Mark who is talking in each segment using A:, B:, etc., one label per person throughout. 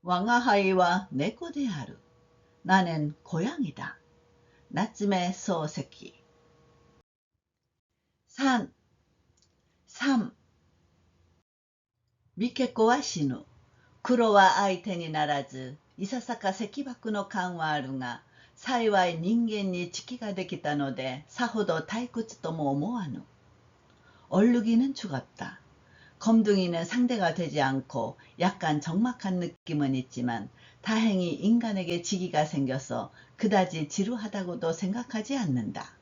A: 왕아하이와猫である. 나는 고양이다. 나츠메 소세키. 3. 3. ミケコは死ぬ。黒は相手にならず、いささか石箔の感はあるが、幸い人間に知気ができたので、さほど退屈とも思わぬ。얼룩이는 죽었다. 검둥이는 상대가 되지 않고 약간 적막한 느낌은 있지만 다행히 인간에게 지기가 생겨서 그다지 지루하다고도 생각하지 않는다.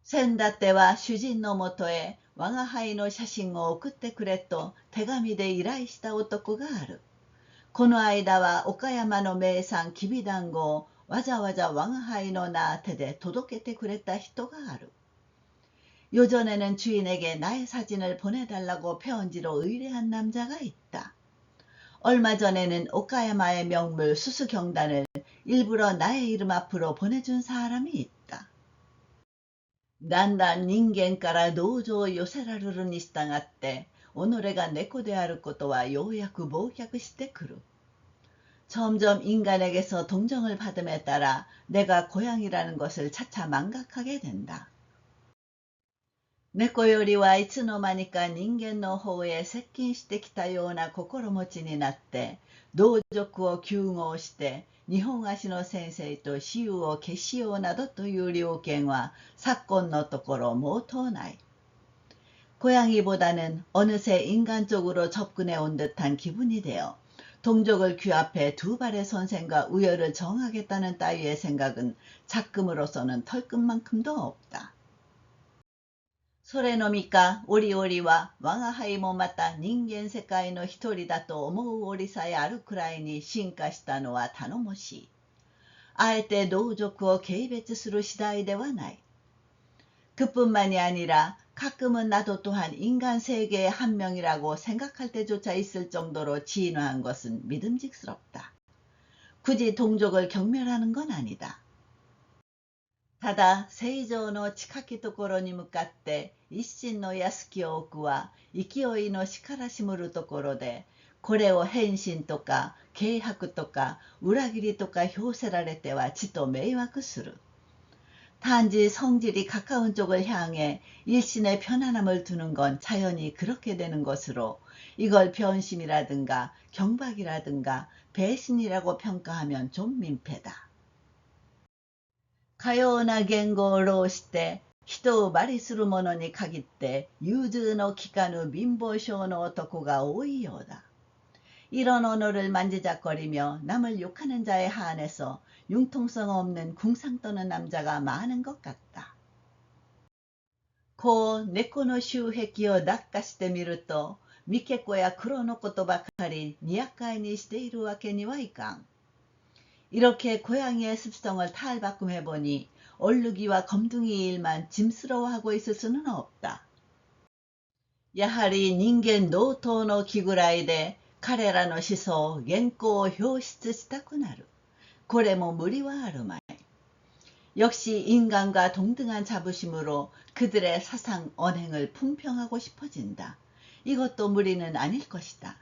A: 先だっては主人のもとへ我が輩の写真を送ってくれと手紙で依頼した男がある。この間は岡山の名産きびだんごをわざわざ我が輩の名手で届けてくれた人がある。요전에는 주인에게 나의 사진을 보내달라고 편지로 의뢰한 남자가 있다. 얼마 전에는 오카야마의 명물 수수경단을 일부러 나의 이름 앞으로 보내준 사람이 있다. だんだん人間から同情を寄せられるに従って、己が猫であることはようやく忘却してくる。점점 인간에게서 동정을 받음에 따라 내가 고양이라는 것을 차차 망각하게 된다. 猫よりはいつの間にか人間の方へ接近してきたような心持ちになって、同族を糾合して、日本足の先生と私有を消しようなどという了見は昨今のところ毛頭ない。 고양이보다는 어느새 인간 쪽으로 접근해 온 듯한 기분이 되어 동족을 규합해 두 발의 선생과 우열을 정하겠다는 따위의 생각은 작금으로서는 털끝만큼도 없다. それのみか、折々は我が輩もまた人間世界の一人だと思う折さえあるくらいに進化したのは頼もしい。あえて同族を軽蔑する次第ではない。 그뿐만이 아니라 가끔은 나도 또한 인간 세계의 한 명이라고 생각할 때조차 있을 정도로 진화한 것은 믿음직스럽다. 굳이 동족을 경멸하는 건 아니다. ただ正常の近きところに向かって一心の安きを置くは勢いのしからしむるところで、これを変心とか軽薄とか裏切りとか評せられてはちと迷惑する。 단지 성질이 가까운 쪽을 향해 일신의 편안함을 두는 건 자연히 그렇게 되는 것으로 이걸 변심이라든가 경박이라든가 배신이라고 평가하면 좀 민폐다. かような言語を浪して人を罵詈する者に限って融通の利かぬ貧乏症の男が多いようだ。 이런 언어를 만지작거리며 남을 욕하는 자에 한해서 융통성 없는 궁상 떠는 남자가 많은 것 같다. こう猫の周壁を抱かしてみると、ミケコや黒のことばかりにやかいにしているわけにはいかん。 이렇게 고양이의 습성을 탈바꿈해보니 얼룩이와 검둥이 일만 짐스러워하고 있을 수는 없다. やはり人間同等の気ぐらいで彼らの思想、原稿を表出したくなる。これも無理はあるまい。 역시 인간과 동등한 자부심으로 그들의 사상, 언행을 품평하고 싶어진다. 이것도 무리는 아닐 것이다.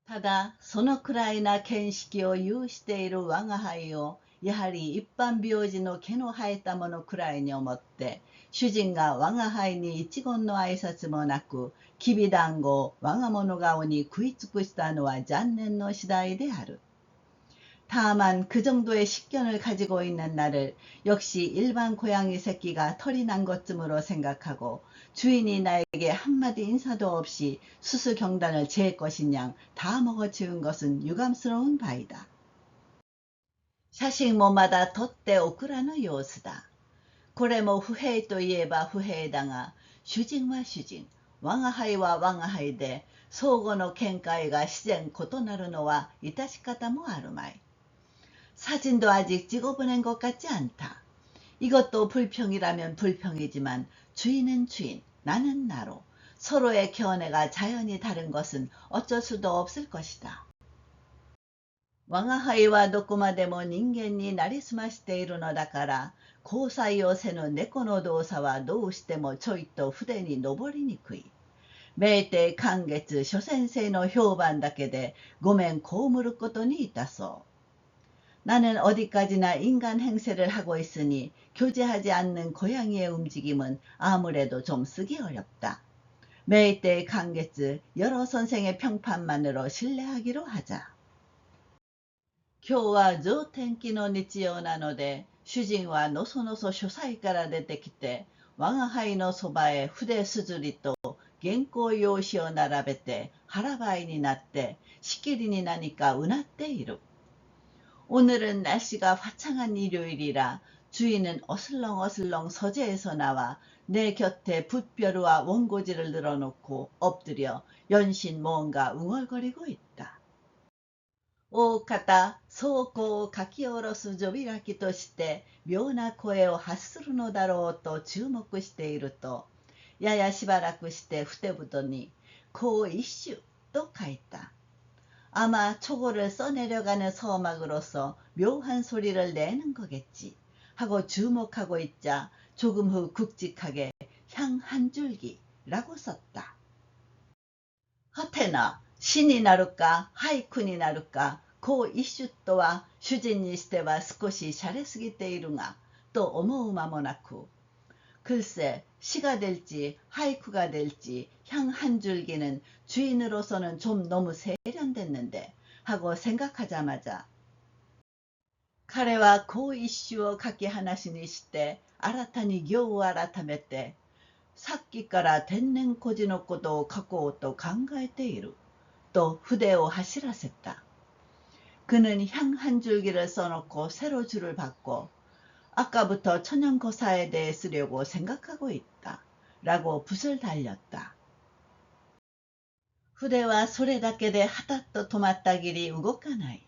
A: ただそのくらいな見識を有している我が輩をやはり一般病児の毛の生えたものくらいに思って主人が我が輩に一言の挨拶もなくきびだんごを我が物顔に食い尽くしたのは残念の次第である。 다만 그 정도의 식견을 가지고 있는 나를 역시 일반 고양이 새끼가 털이 난 것쯤으로 생각하고 주인이 나에게 한마디 인사도 없이 수수경단을 제 것인 양 다 먹어치운 것은 유감스러운 바이다. 写真もまだ撮って送らぬ様子だ。これも不平といえば不平だが、主人は主人、我が輩は我が輩で、相互の見解が自然異なるのは致し方もあるまい。 사진도 아직 찍어보낸 것 같지 않다. 이것도 불평이라면 불평이지만 주인은 주인, 나는 나로 서로의 견해가 자연히 다른 것은 어쩔 수도 없을 것이다. 我が輩はどこまでも人間になりすましているのだから、交際をせぬ猫の動作はどうしてもちょいと筆に登りにくい。めいて今月諸先生の評判だけでごめん被ることにいたそう。 나는 어디까지나 인간 행세를 하고 있으니 교제하지 않는 고양이의 움직임은 아무래도 좀 쓰기 어렵다. 매일때의 강개츠 여러 선생의 평판만으로 신뢰하기로 하자. 今日は上天気の日曜なので、主人はのそのそ書斎から出てきて、我が輩のそばへ筆すずりと原稿用紙を並べて腹ばいになってしきりに何かうなっている。 오늘은 날씨가 화창한 일요일이라 주인은 어슬렁어슬렁 서재에서 나와 내 곁에 붓벼루와 원고지를 늘어놓고 엎드려 연신 뭔가 웅얼거리고 있다. お方、そうこう書き下ろす序開きとして妙な声を発するのだろうと注目していると、ややしばらくしてふてぶとに、こう一首と書いた。 아마 초고를 써내려가는 서막으로서 묘한 소리를 내는 거겠지 하고 주목하고 있자 조금 후 굵직하게 향 한 줄기라고 썼다. 하테나 신이 나를까 하이쿤이 나를까 고 이슈 또한主人にしては少し洒落すぎているがと思う間もなく 글쎄 시가 될지 하이쿠가 될지 향 한 줄기는 주인으로서는 좀 너무 세련됐는데 하고 생각하자마자 彼はこう一首を書き話にして新たに行を改めてさっきから天然孤児のことを書こうと考えていると筆を走らせた。 그는 향 한 줄기를 써놓고 새로 줄을 받고 아까부터 천연거사에 대해 쓰려고 생각하고 있다 라고 붓을 달렸다. 筆はそれだけではたっと止まったきり動かない。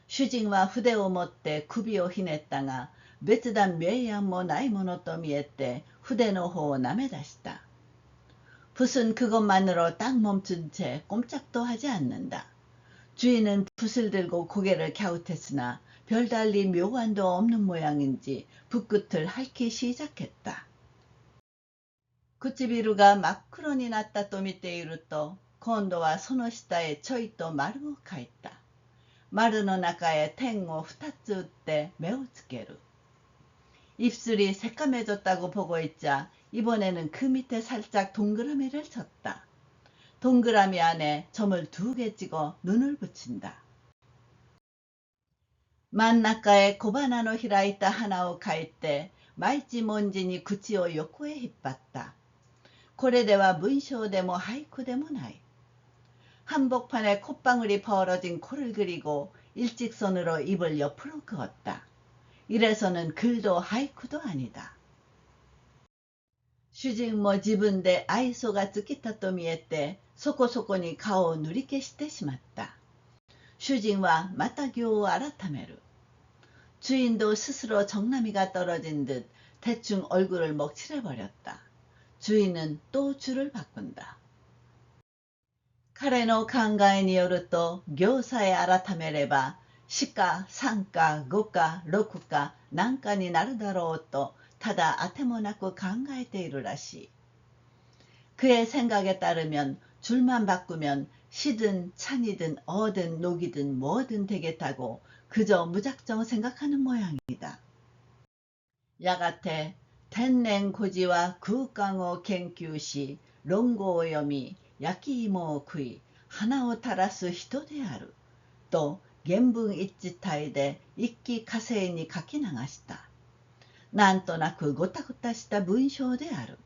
A: 主人は筆を持って首をひねったが、別段名案もないものと見えて筆の方をなめ出した。 붓은 그것만으로 딱 멈춘 채 꼼짝도 하지 않는다. 주인은 붓을 들고 고개를 갸웃했으나 별달리 묘관도 없는 모양인지 붓끝을 핥기 시작했다. 唇が真っ黒になったと見ていると、今度はその下へちょいと丸を描いた。丸の中へ点を2つ打って目をつける。 입술이 새까매졌다고 보고 있자 이번에는 그 밑에 살짝 동그라미를 쳤다. 동그라미 안에 점을 2개 찍어 눈을 붙인다. 真ん中へ小鼻の開いた鼻を描いて毎日文字に口を横へ引っ張った。これでは文章でも俳句でもない。 한복판에 콧방울이 벌어진 코를 그리고 일직선으로 입을 옆으로 그었다. 이래서는 글도 하이쿠도 아니다. 主人も自分で愛想が尽きたと見えてそこそこに顔を塗り消してしまった。主人はまた行を改める。 주인도 스스로 정나미가 떨어진 듯 대충 얼굴을 먹칠해버렸다. 주인은 또 줄을 바꾼다. 彼の考えによると行さえ改めれば4か3か5か6か何かになるだろうとただあてもなく考えているらしい。 그의 생각에 따르면 줄만 바꾸면 시든 찬이든 어든 녹이든 뭐든 되겠다고 그저 무작정 생각하는 모양이다. やがて天然孤児は空間を研究し論語を読み焼き芋を食い花を垂らす人であると原文一致体で一気火星に書き流した。なんとなくごたごたした文章である。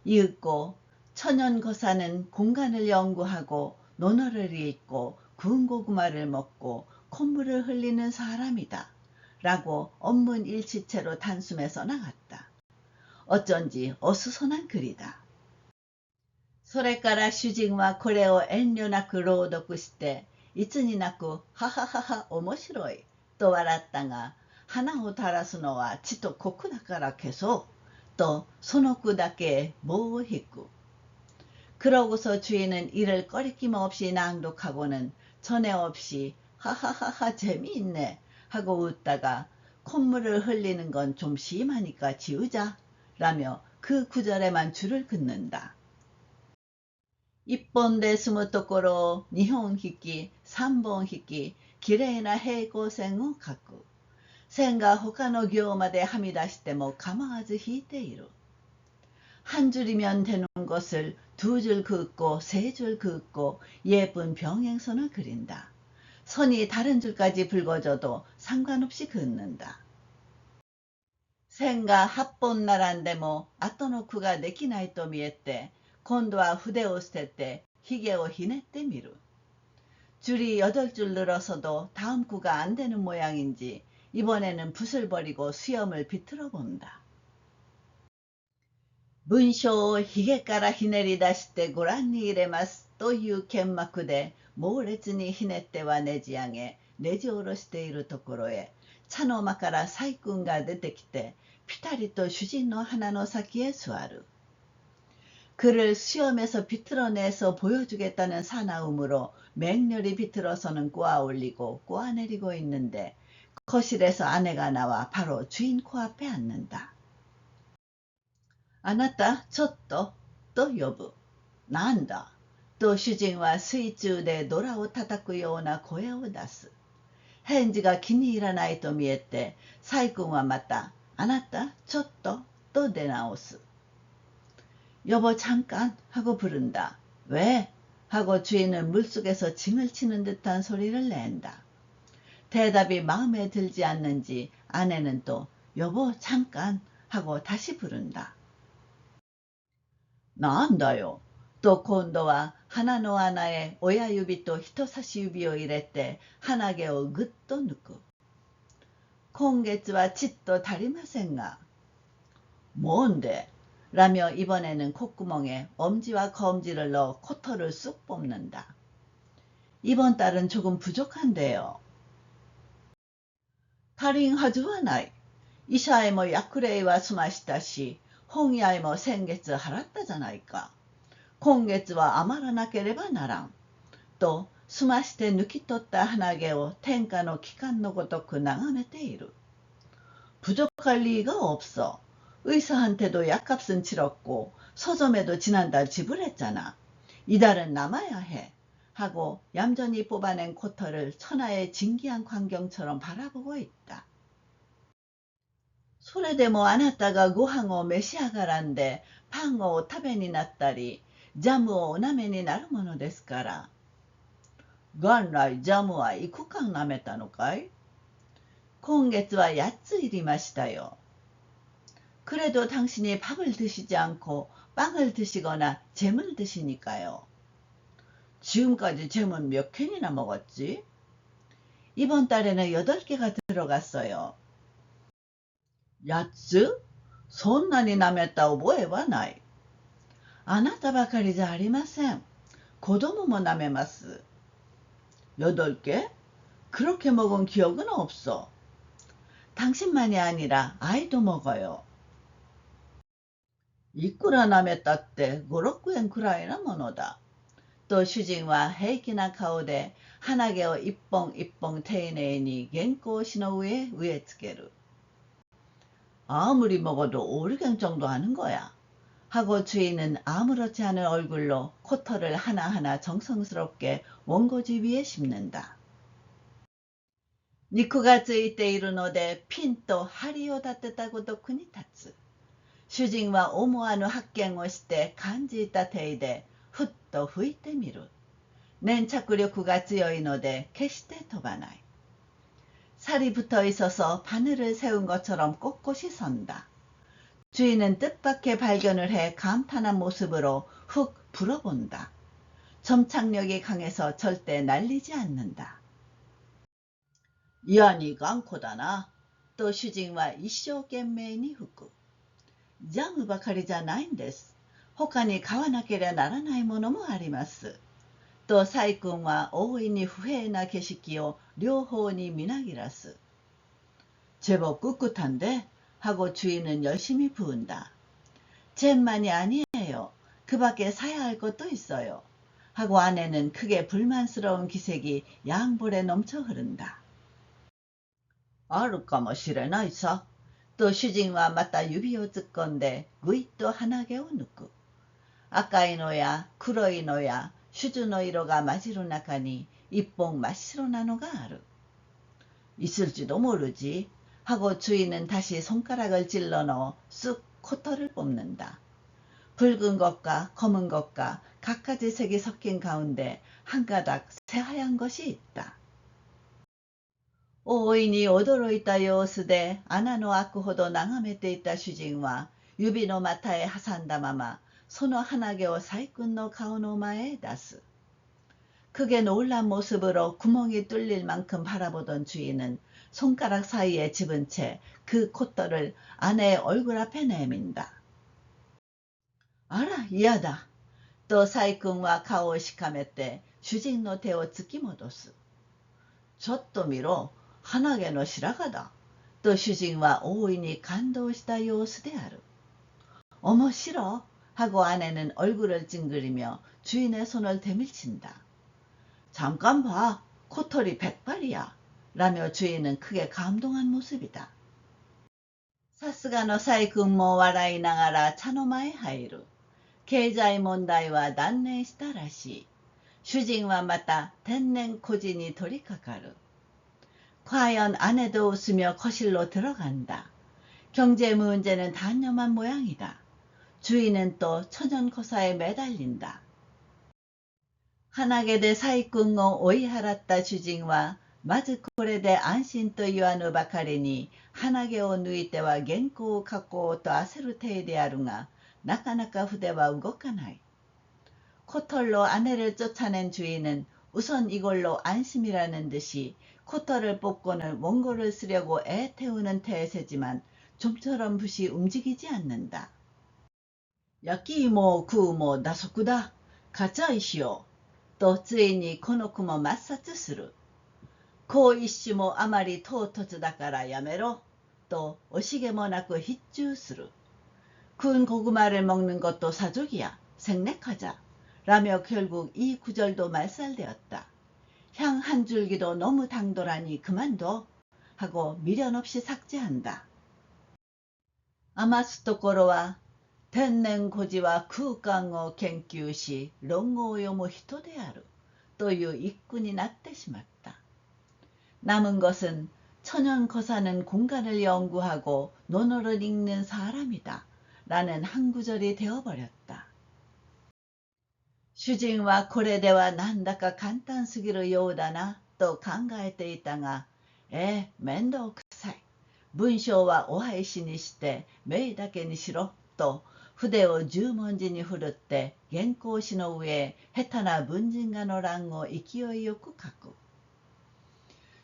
A: 이윽고 천연거사는 공간을 연구하고 논어를 읽고 구운 고구마를 먹고 콧물을 흘리는 사람이다 라고 언문 일치체로 단숨에 써나갔다. 어쩐지 어수선한 글이다. それから主人はこれを遠慮なく朗読していつになくはははは面白いと笑ったが花を垂らすのはちと酷だから消そう또その句だけ棒を引く. 그러고서 주인은 이를 꺼리낌 없이 낭독하고는 전에 없이 하하하하 재미있네 하고 웃다가 콧물을 흘리는 건 좀 심하니까 지우자 라며 그 구절에만 줄을 긋는다. 一本で済むところを二本引き、三本引き、きれいな平行線を描く。線が他の行まではみ出しても構わず引いている。한 줄이면 되는 것을 두 줄 긋고 세 줄 긋고 예쁜 병행선을 그린다. 선이 다른 줄까지 붉어져도 상관없이 긋는다.線が8本並んでも後の句ができないと見えて、今度は筆を捨ててひげをひねってみる。줄이 8줄 늘어서도 다음 구가 안 되는 모양인지 이번에는 붓을 버리고 수염을 비틀어 본다. 文章をひげからひねり出してご覧に入れますという剣幕で猛烈にひねってはねじ上げ、ねじ下ろしているところへ、茶の間から細君が出てきて、ぴたりと主人の鼻の先へ座る。그를 수염에서 비틀어내서 보여주겠다는 사나움으로 맹렬히 비틀어서는 꼬아올리고 꼬아내리고 있는데 거실에서 아내가 나와 바로 주인 코앞에 앉는다. あなた、ちょっと、と呼ぶ。なんだ、と主人は水中でドラを叩くような声を出す。返事が気に入らないと見えて、細君はまた、あなた、ちょっと、と出直す。여보 잠깐 하고 부른다. 왜? 하고 주인은 물속에서 징을 치는 듯한 소리를 낸다. 대답이 마음에 들지 않는지 아내는 또 여보 잠깐 하고 다시 부른다. 나안다요. 또今度は鼻の穴へ親指と人差し指を入れて鼻毛をぐっと抜く。今月はちっと足りませんが。뭔데? 라며 이번에는 콧구멍에 엄지와 검지를 넣어 코털을 쑥 뽑는다. 이번 달은 조금 부족한데요. 다링 하즈와나이. 이샤에 뭐 야쿠레이와 수마시다시 홍야에 뭐 생月하랐다잖아이까. 今月は余らなければならん。と、すまして抜き取った鼻毛を天下の機関のごとく眺めている。부족할 리가 없어. 의사한테도 약값은 치렀고 서점에도 지난달 지불했잖아. 이달은 남아야 해. 하고 얌전히 뽑아낸 코털을 천하의 진기한 광경처럼 바라보고 있다. それでもあなたがご飯を召し上がらんでパンをお食べになったりジャムをおなめになるものですから。元来ジャムは幾貫なめたのかい？今月は8つ入りましたよ。그래도 당신이 밥을 드시지 않고 빵을 드시거나 잼을 드시니까요. 지금까지 잼은 몇 캔이나 먹었지? 이번 달에는 8개가 들어갔어요. 8つ? そんなになめた覚えはない。あなたばかりじゃありません。子供も舐めます。8개? 그렇게 먹은 기억은 없어. 당신만이 아니라 아이도 먹어요. いくら舐めたって5、6円くらいなものだ。と主人は平気な顔で鼻毛を一本一本丁寧に原稿紙の上へ植え付ける。아무리 먹어도 5경 정도 하는 거야. 하고 주인은 아무렇지 않은 얼굴로 코털을 하나하나 정성스럽게 원고지 위에 씹는다. 肉がついているのでピンと針を立てたごとくに立つ。主人は思わぬ発見をして感じた体でふっと吹いてみる。粘着力が強いので決して飛ばない。살이 붙어 있어서 바늘을 세운 것처럼 꼿꼿이 선다. 주인은 뜻밖의 발견을 해 감탄한 모습으로 훅 불어본다. 점착력이 강해서 절대 날리지 않는다. 이 안이 깡코다나. 또 주진와 이쇼懸命に吹く。ジャムばかりじゃないんです。他に買わなければならないものもあります。と細君は大いに不平な景色を両方にみなぎらす。제법 꿋꿋한데? 하고 주인은 열심히 부은다. 잼만이 아니에요. 그 밖에 사야 할 것도 있어요. 하고 아내는 크게 불만스러운 기색이 양볼에 넘쳐 흐른다. あるかもしれないさ。と主人はまた指を突っ込んでぐいっと鼻毛を抜く。赤いのや黒いのや種々の色が混じる中に一本真っ白なのがある. 있을지도 모르지 하고 주인은 다시 손가락을 찔러 넣어 쑥 코털을 뽑는다. 붉은 것과 검은 것과 갖가지 색이 섞인 가운데 한 가닥 새하얀 것이 있다. 大いに驚いた様子で穴の開くほど眺めていた主人は指の股へ挟んだままその鼻毛を細君の顔の前へ出す. 크게 놀란 모습으로 구멍이 뚫릴 만큼 바라보던 주인은 손가락 사이에 집은 채 그 콧털을 아내의 얼굴 앞에 내민다. 아라, 이하다. 또 사이kun과顔をしかめて主人の手を突き戻す. ちょっと見ろ、鼻毛の白髪だ. 또 주진과 오인이 감동した様子である. 어머 싫어 하고 아내는 얼굴을 찡그리며 주인의 손을 대밀친다. 잠깐 봐, 코털이 백발이야. 라며 주인은 크게 감동한 모습이다. さすがの細君も笑いながら茶の間へ入る. 経済問題は断念したらしい. 주진과 마다天然 고진이 돌이카카르. 과연 아내도 웃으며 거실로 들어간다. 경제 문제는 단념한 모양이다. 주인은 또 천연거사에 매달린다. 하나게 대 사이꾼を追い払った主人はまずこれで安心と言わぬばかりに鼻毛を抜いては原稿を書こうと焦る体であるがなかなか筆は動かない. 코털로 아내를 쫓아낸 주인은 우선 이걸로 안심이라는 듯이 코털을 뽑고는 원고를 쓰려고 애태우는 태세지만 좀처럼 붓이 움직이지 않는다. 야끼모 구모 나소쿠다 가짜이시오. 또 주인이 코노쿠모 마사츠스루. 고 이슈모 아마리 토토츠다카라 야메로. 또 오시게모 나쿠 히쭈스루. 구운 고구마를 먹는 것도 사족이야. 생략하자. 라며 결국 이 구절도 말살되었다. 향 한 줄기도 너무 당돌하니 그만둬 하고 미련 없이 삭제한다. 아마스ところは天然孤児は空間を研究し論語を読む人であるという一句になってしまった. 남은 것은 천연거사는 공간을 연구하고 논어를 읽는 사람이다 라는 한 구절이 되어버렸다. 主人はこれではなんだか簡単すぎるようだなと考えていたが、面倒くさい。文章はお配しにして名だけにしろと筆を十文字に振るって原稿紙の上へ下手な文人画の欄を勢いよく書く.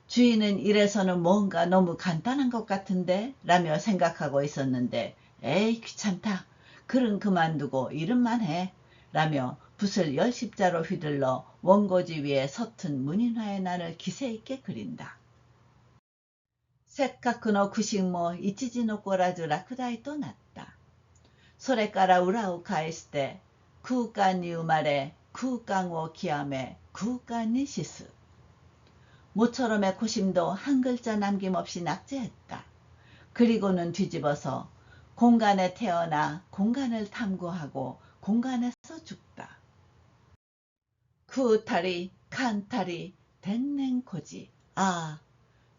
A: 주인은 이래서는 뭔가 너무 간단한 것 같은데 라며 생각하고 있었는데 에이 귀찮다. 글은 그만두고 이름만 해 라며 붓을 열십자로 휘둘러 원고지 위에 서툰 문인화의 난을 기세있게 그린다. せっかくの苦心も一時残らず落第となった。それから裏を返して空間に生まれ空間を極め空間に死す. 모처럼의 고심도 한 글자 남김없이 낙제했다. 그리고는 뒤집어서 공간에 태어나 공간을 탐구하고 공간에서 죽다. 쿠타리, 칸타리, 텐넨코지. 아,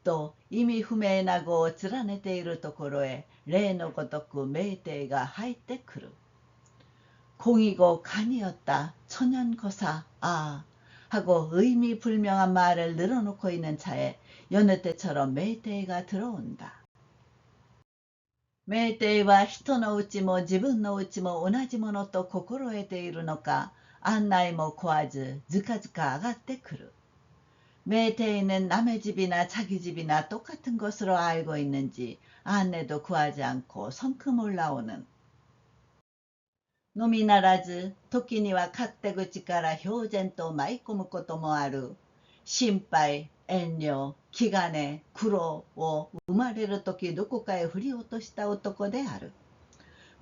A: 또 이미 후메나고 즈라네테 이루 토코로에 레의 고토쿠 메이테이가 하이테 크루. 공이고 간이었다. 천연거사. 아, 하고 의미 불명한 말을 늘어놓고 있는 차에 여느 때처럼 메이테이가 들어온다. 메이테이와 人のうちも自分のうちも同じものと心得ているのか案内も来わずずかずか上がってくる. 메이테이는 남의 집이나 자기 집이나 똑같은 것으로 알고 있는지 안내도 구하지 않고 성큼 올라오는. のみならず時には勝手口から標然と舞い込むこともある心配、遠慮、気兼ね、苦労を生まれる時どこかへ振り落とした男である.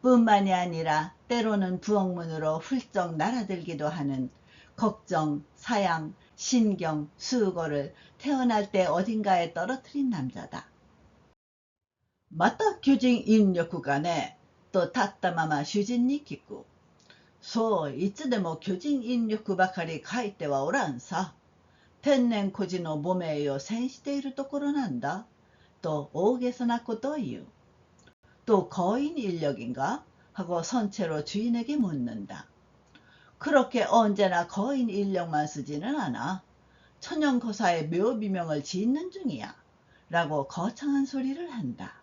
A: 뿐만이 아니라 때로는 부엌문으로 훌쩍 날아들기도 하는 걱정, 사양, 신경, 수고를 태어날 때 어딘가에 떨어뜨린 남자다. また巨人引力がねと立ったまま主人に聞く.そういつでも巨人引力ばかり書いてはおらんさ。天然孤児の母命を選しているところなんだ。또大げさなことを言う。또 거인 인력인가? 하고 선체로 주인에게 묻는다. 그렇게 언제나 거인 인력만 쓰지는 않아. 천연거사의 묘비명을 짓는 중이야. 라고 거창한 소리를 한다.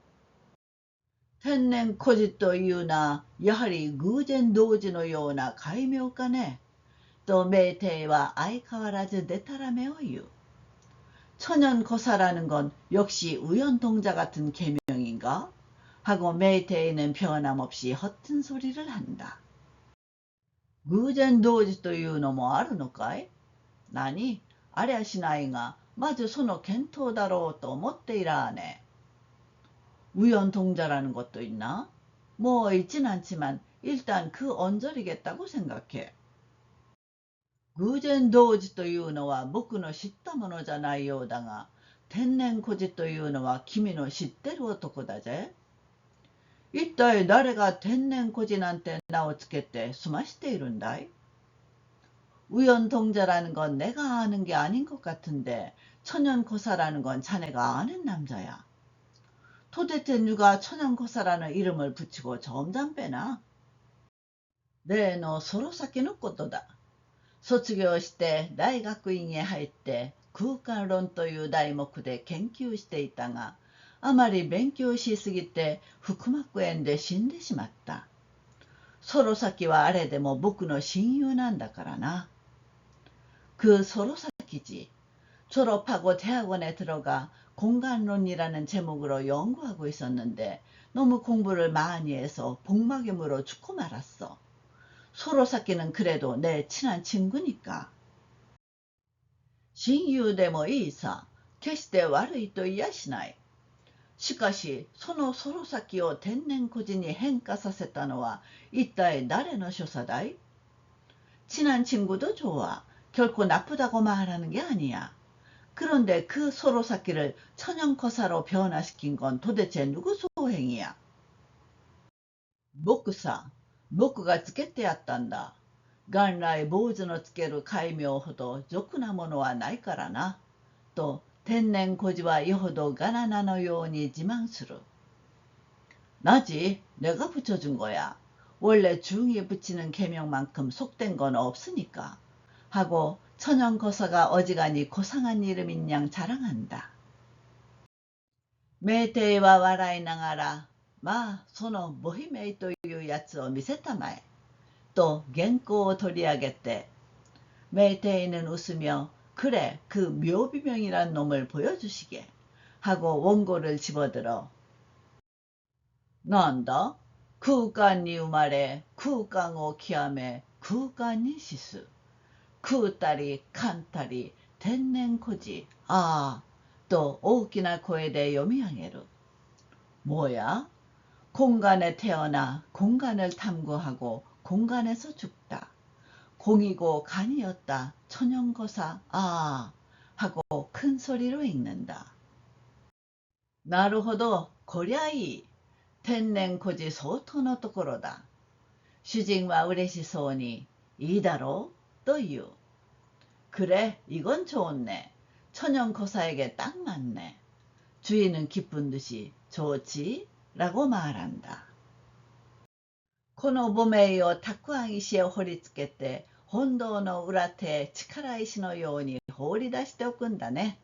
A: 天然孤児というな、やはり偶然同時のような改名かね。또 메이테이は相変わらずでたらめを言う。 천연거사라는 건 역시 우연동자 같은 계명인가? 하고 메이테이는 변함없이 허튼 소리를 한다. 偶然同時というのもあるのかい? 何? ありゃしないが、まずその検討だろうと思っていらね。 우연동자라는 것도 있나? 뭐 있진 않지만 일단 그 언저리겠다고 생각해. 偶然同時というのは僕の知ったものじゃないようだが、天然孤児というのは君の知ってる男だぜ。一体誰が天然孤児なんて名をつけて済ましているんだい? 우연동자라는 건 내가 아는 게 아닌 것 같은데 천연거사라는 건 자네가 아는 남자야. 도대체 누가 천연거사라는 이름을 붙이고 점잠 빼나? 例のソロサキのことだ。卒業して大学院へ入って空間論という題目で研究していたが、あまり勉強しすぎて腹膜炎で死んでしまった。ソロサキはあれでも僕の親友なんだからな。그 소로사키지. 졸업하고 대학원에 들어가 공간론이라는 제목으로 연구하고 있었는데 너무 공부를 많이 해서 복막염으로 죽고 말았어. 소로사키는 그래도 내 친한 친구니까. 親友でもいいさ。決して悪いと言やしない。しかし、そのソロサキを天然孤児に変化させたのは一体誰の所作だい? 친한 친구도 좋아. 결코 나쁘다고 말하는 게 아니야. 그런데 그 소로사키를 천연거사로 변화시킨 건 도대체 누구 소행이야? 僕さ、僕がつけてやったんだ。元来坊主のつける戒名ほど俗なものはないからな。と天然孤児はよほどガラナのように自慢する。나지, 내가 붙여준 거야. 원래 중이 붙이는 계명만큼 속된 건 없으니까. 하고 천연거사가 어지간히 고상한 이름인 양 자랑한다. 메이테이와笑いながら、まあ、そのボヒメイというやつを見せたまえ。또原稿を取り上げて、메이테이는 웃으며 그래, 그 묘비명이란 놈을 보여주시게. 하고 원고를 집어들어. 난다. 空間に生まれ、空間を極め、空間に死す。食うたり、かんたり、天然孤児。ああ、と大きな声で読み上げる。뭐야? 공간에 태어나 공간을 탐구하고 공간에서 죽다. 공이고 간이었다. 천연거사. 아, 하고 큰 소리로 읽는다. なるほど、こりゃいい。天然孤児相当のところだ。主人は嬉しそうに、いいだろうと言う。그래, 이건 좋네. 천연거사에게 딱 맞네. 주인은 기쁜 듯이 좋지? 라고 말한다. この母名を蓄えて本堂の裏手力石のように放り出しておくんだね。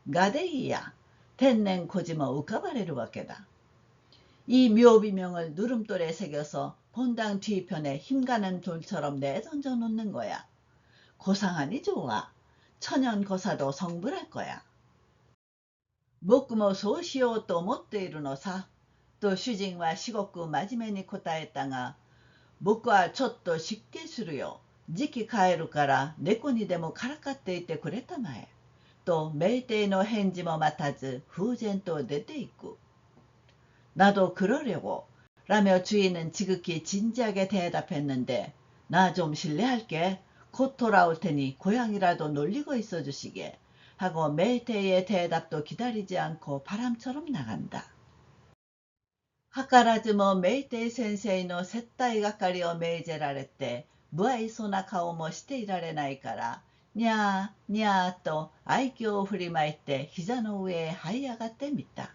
A: がでいいや。天然孤児も浮かばれるわけだ。이 묘비명을 누름돌에 새겨서 본당 뒤편에 힘가는 돌처럼 내던져 놓는 거야. 고상하니 좋아. 천연거사도 성불할 거야. 僕もそうしようと思っているのさ。と主人は至極真面目に答えたが、僕はちょっと失敬するよ。時期帰るから猫にでもからかっていてくれたまえ。と酩酊の返事も待たず風前と出ていく。나도 그러려고 라며 주인은 지극히 진지하게 대답했는데 나 좀 실례할게. 곧 돌아올 테니 고양이라도 놀리고 있어 주시게. 하고 멜테이의 대답도 기다리지 않고 바람처럼 나간다. 図らずもメイテイ先生の接待係を命ぜられて無愛想な顔もしていられないから、にゃーにゃーと愛嬌を振りまいて膝の上へ這い上がってみた。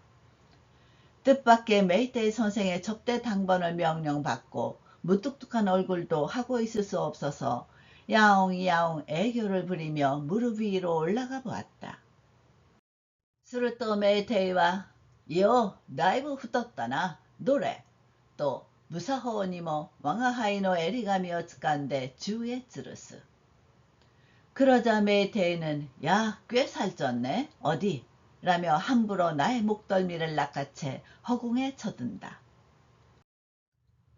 A: 뜻밖의 메이테이 선생의 접대 당번을 명령받고 무뚝뚝한 얼굴도 하고 있을 수 없어서 야옹야옹 애교를 부리며 무릎 위로 올라가 보았다. するとメイテイは、よ、だいぶ太ったな。どれと、無作法にも我が輩の襟髪をつかんで宙へ吊るす。그러자 메이테이는 야, 꽤 살쪘네. 어디? 라며 함부로 나의 목덜미를 낚아채 허공에 쳐든다.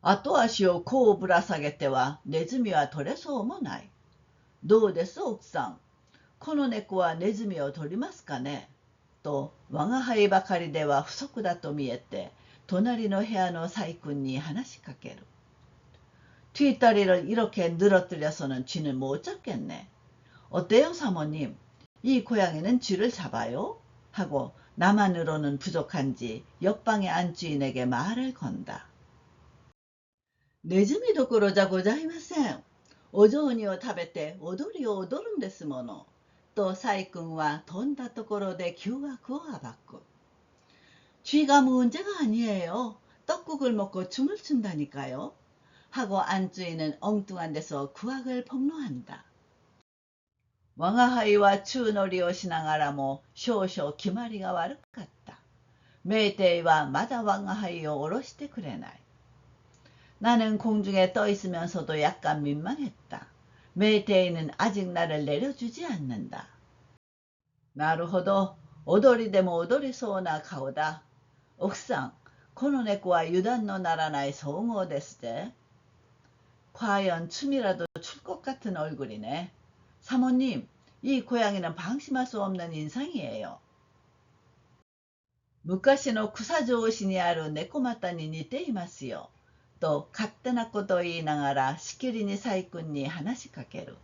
A: 後足をこうぶら下げてはネズミは取れそうもない。どうです奥さん。この猫はネズミを取りますかねと我が輩ばかりでは不足だと見えて隣の部屋のサイ君に話しかける。뒷다리를 이렇게 늘어뜨려서는 쥐는 못 잡겠네. 어때요 사모님? 이 고양이는 쥐를 잡아요? 하고 나만으로는 부족한지 옆방의 안주인에게 말을 건다. ネズミどころじゃございません。お雑煮を食べて踊りを踊るんですもの。とサイ君は飛んだところで窮惑を暴く。쥐가 문제가 아니에요. 떡국을 먹고 춤을 춘다니까요. 하고 안주인은 엉뚱한 데서 구악을 폭로한다. 我が輩は宙乗りをしながらも少々決まりが悪かった。メイテイはまだ我が輩を下ろしてくれない。나는 공중에 떠 있으면서도 약간 민망했다. 메이테이는 아직 나를 내려주지 않는다. なるほど、踊りでも踊りそうな顔だ。奥さん、この猫は油断のならない総合ですぜ。과연 춤이라도 출 것 같은 얼굴이네. 사모님, 이 고양이는 방심할 수 없는 인상이에요. 昔の草上市にある猫又に似ていますよ。と勝手なことを言いながらしきりにサイ君に話しかける。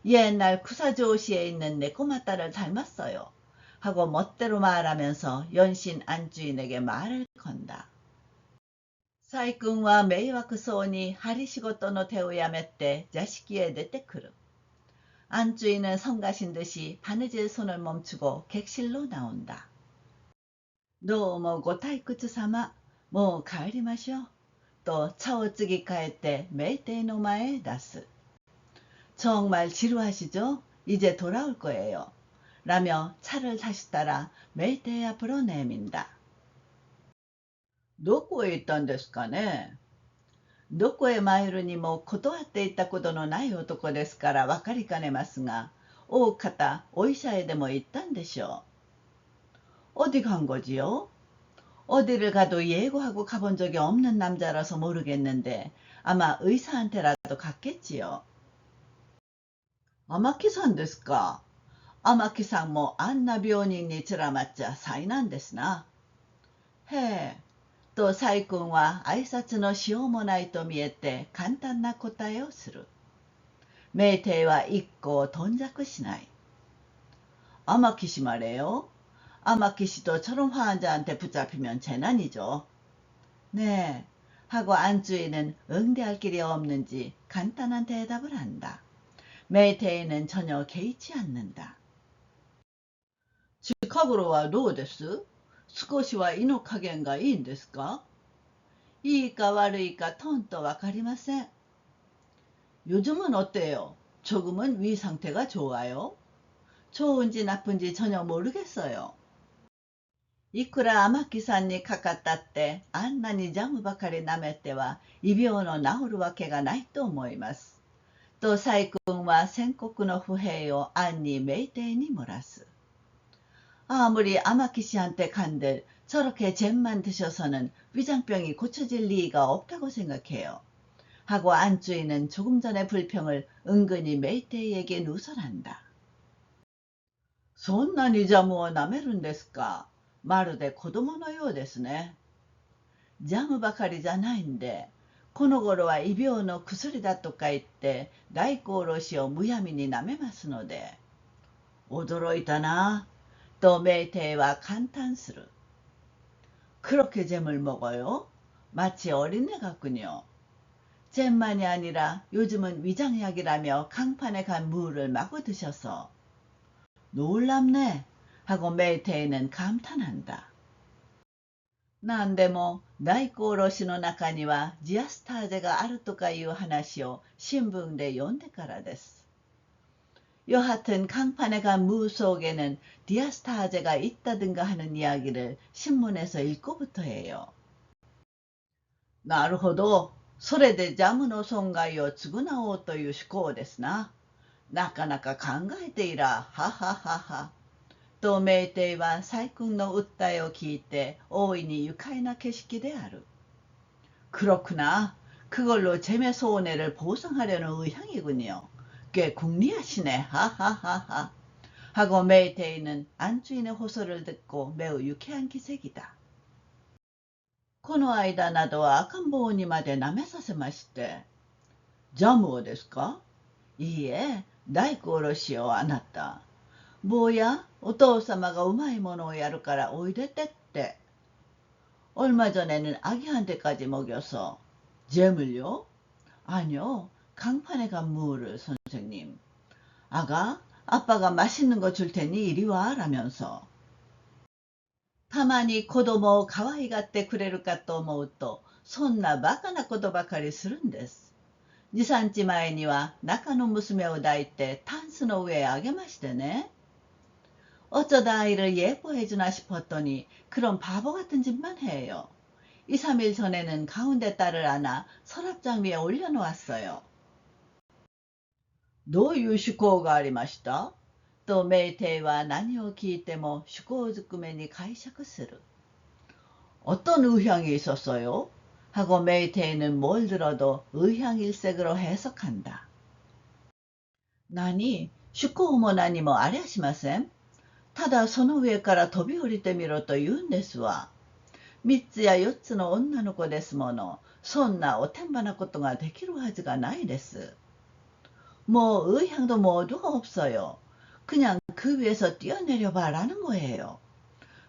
A: 옛날 구사조시에 있는 네코마타를 닮았어요. 하고 멋대로 말하면서 연신 안주인에게 말을 건다. サイ君は迷惑そうに針仕事の手をやめて座敷へ出てくる。안주인은 성가신 듯이 바느질 손을 멈추고 객실로 나온다. どうもご退屈様、もう帰りましょう。또 차を継ぎ替えて메이테이の前へ出す。정말 지루하시죠? 이제 돌아올 거예요. 라며 차를 다시 따라 메이테이 앞으로 내민다. どこへ行ったんですかね。どこへ参るにも断っていったことのない男ですから分かりかねますが、大方お医者へでも行ったんでしょう。어디 간 거지요? 어디를 가도 예고하고 가본 적이 없는 남자라서 모르겠는데 아마 의사한테라도 갔겠지요. 아마키さんですか。아마키さんもあんな病人につらまっちゃ災難ですな。へえ。とサイ君は挨拶のしようもないと見えて簡単な答えをする。メイテイは一向頓着しない。아마키씨 말이에요. 아마키씨도 저런 환자한테 붙잡히면 재난이죠. 네. 하고 안주인은 응대할 길이 없는지 간단한 대답을 한다. 메이테이는 전혀 개의치 않는다. 近頃はどうです？少しは胃の加減がいいんですか？いいか悪いかとんとわかりません。요즘은 어때요? 조금은 위 상태가 좋아요? 좋은지 나쁜지 전혀 모르겠어요. いくら天木さんにかかったってあんなにジャムばかり舐めては胃病の治るわけがないと思います。とサイ君は宣告の不平を暗にメイテイに漏らす。아무리 아마키 씨한테 간들 저렇게 잼만 드셔서는 위장병이 고쳐질 리가 없다고 생각해요. 하고 안주인은 조금 전의 불평을 은근히 메이테이에게 누설한다. そんなにジャムを舐めるんですか。まるで子供のようですね。ジャムばかりじゃないんで、この頃は胃病の薬だとか言って大根おろしをむやみに舐めますので。驚いたな。또 메이테이와 감탄스루. 그렇게 잼을 먹어요? 마치 어린애 같군요. 잼만이 아니라 요즘은 위장약이라며 강판에 간 무를 마구 드셔서 놀랍네 하고 메이테이는 감탄한다. なんでも大根おろしの中にはジアスターゼがあるとかいう話を新聞で読んでからです。 여하튼 강판에 간 무 속에는 디아스타제가 있다든가 하는 이야기를 신문에서 읽고부터 해요. なるほど。それでジャムの損害を償おうという思考ですな。なかなか考えていら、はははは。とメイテイは細君の訴えを聞いて大いに愉快な景色である。그렇구나. 그걸로 잼의 손해를 보상하려는 의향이군요. 꽤 궁리하시네. 하하하하. 하고 메이테이는 안주인의 호소를 듣고 매우 유쾌한 기색이다. この間など赤ん坊にまで舐めさせまして。ジャムをですか？いいえ、大根おろしをあなた。뭐야? お父様がうまいものをやるからおいでてって。 얼마 전에는 아기한테까지 먹여서. 잼을요? 아니요, 강판에 간 무를 선생님. 아빠가 맛있는 거 줄 테니 이리 와 라면서. たまに子供を可愛がってくれるかと思うと、そんなバカなことばかりするんです。2、3日前には中の娘を抱いてタンスの上へ上げましてね。 어쩌다 아이를 예뻐해주나 싶었더니 그런 바보 같은 짓만 해요. 2, 3일 전에는 가운데 딸을 안아 서랍장 위에 올려놓았어요. どういう趣向がありました? 또 메이테이와何を聞いても趣向づくめに解釈する. 어떤 의향이 있었어요? 하고 메이테이는 뭘 들어도 의향일색으로 해석한다. 何?趣向も何もありゃしません。ただその上から飛び降りてみろと言うんですわ。3つや4つの女の子ですもの。そんなおてんばなことができるはずがないです。뭐 의향도 모두가 없어요. 그냥 그 위에서 뛰어내려봐라는 거예요.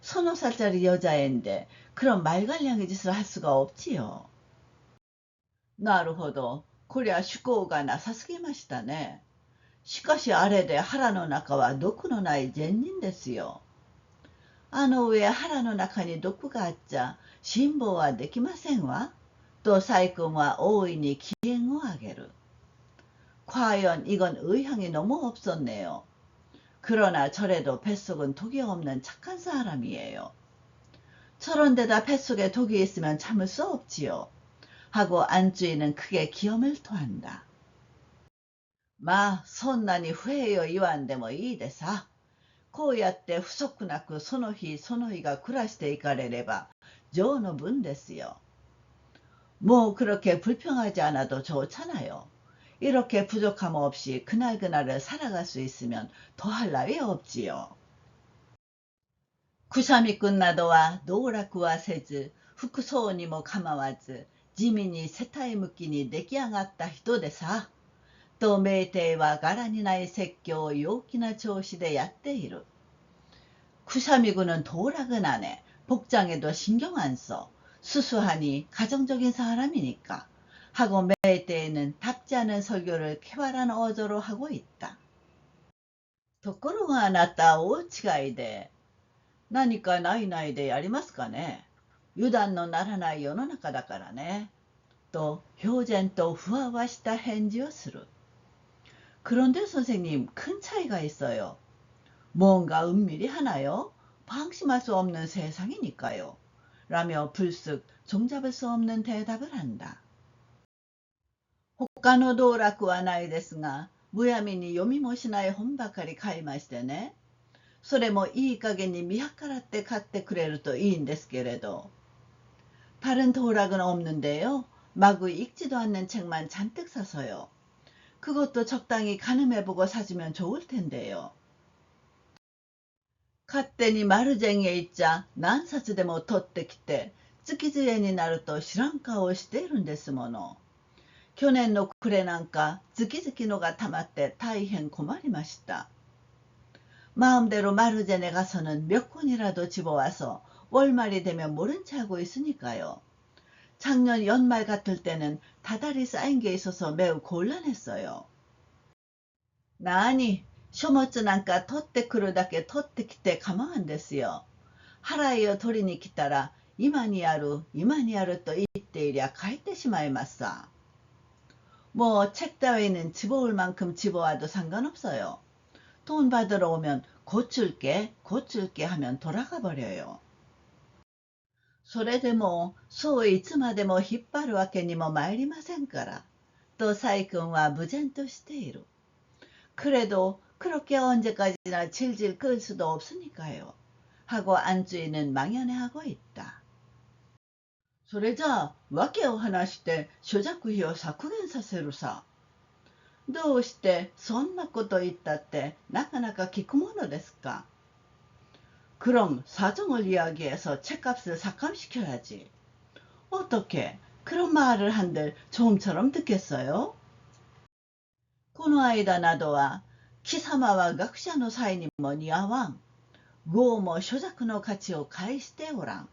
A: 3살짜리 여자애인데 그런 말갈량의 짓을 할 수가 없지요. なるほど。こりゃ趣向がなさすぎましたね。しかしあれで腹の中は毒のない善人ですよ。あの上腹の中に毒があっちゃ辛抱はできませんわ。と細君は大いに機嫌を上げる。과연 이건 의향이 너무 없었네요. 그러나 저래도 뱃속은 독이 없는 착한 사람이에요. 저런 데다 뱃속에 독이 있으면 참을 수 없지요. 하고 안주인은 크게 기염을 토한다. まあ、そんなに不平を言わんでもいいでさ。こうやって不足なくその日その日が暮らしていかれれば上の分ですよ。뭐 그렇게 불평하지 않아도 좋잖아요. 이렇게 부족함 없이 그날그날을 살아갈 수 있으면 더할 나위 없지요. くしゃみくんなどは道楽はせず、服装にも構わず、地味に世帯向きに出来上がった人でさ。또 메이테이와 가란이 나의説教を 陽気な 調子でやっている. 쿠샤미군은 도락은 안 해. 복장에도 신경 안 써. 수수하니 가정적인 사람이니까. 하고 메이테이는 답지 않은 설교를 쾌활한 어조로 하고 있다. ところがあなた大違いで。何かないないでやりますかね。油断のならない世の中だからね。と標然とふわわした返事をする。 그런데 선생님, 큰 차이가 있어요. 뭔가 은밀히 하나요? 방심할 수 없는 세상이니까요. 라며 불쑥 종잡을 수 없는 대답을 한다. 他の道楽はないですが、むやみに読みもしない本ばかり買いましてね。それもいい加減に見計らって買ってくれるといいんですけれど。 다른 도락은 없는데요. 마구 읽지도 않는 책만 잔뜩 사서요. 그것도 적당히 가늠해보고 사주면 좋을 텐데요. 勝手に丸銭へ行っちゃ何冊でも取ってきて月々になると知らん顔をしているんですもの。去年の暮れなんか月々のがたまって大変困りました。 마음대로 마르젠에 가서는 몇 권이라도 집어와서 월말이 되면 모른 채 하고 있으니까요. 작년 연말 같을 때는 다달이 쌓인 게 있어서 매우 곤란했어요. 나니, 쇼머츠난까 토tte 그루다게 토tte 기때 가망 안 됐어요. 하라이어 도리니 기따라 이마니아루 또 이때 이랴 가이때 시마이마싸. 뭐 책 따위는 집어올 만큼 집어와도 상관없어요. 돈 받으러 오면 고출게 하면 돌아가 버려요. それでもそういつまでも引っ張るわけにも参りませんから、と사이君は無然としている。 그래도 그렇게 언제까지나 질질 끌 수도 없으니까요. 하고 안주인은 망연해하고 있다. それじゃあ訳を話して諸弱費を削減させるさ。どうしてそんなこと言ったってなかなか聞くものですか。 그럼 사정을 이야기해서 책값을 삭감시켜야지. 어떻게 그런 말을 한들 좀처럼 듣겠어요? この間などは貴様は学者の際にも似合わん。業も諸弱の価値を返しておらん。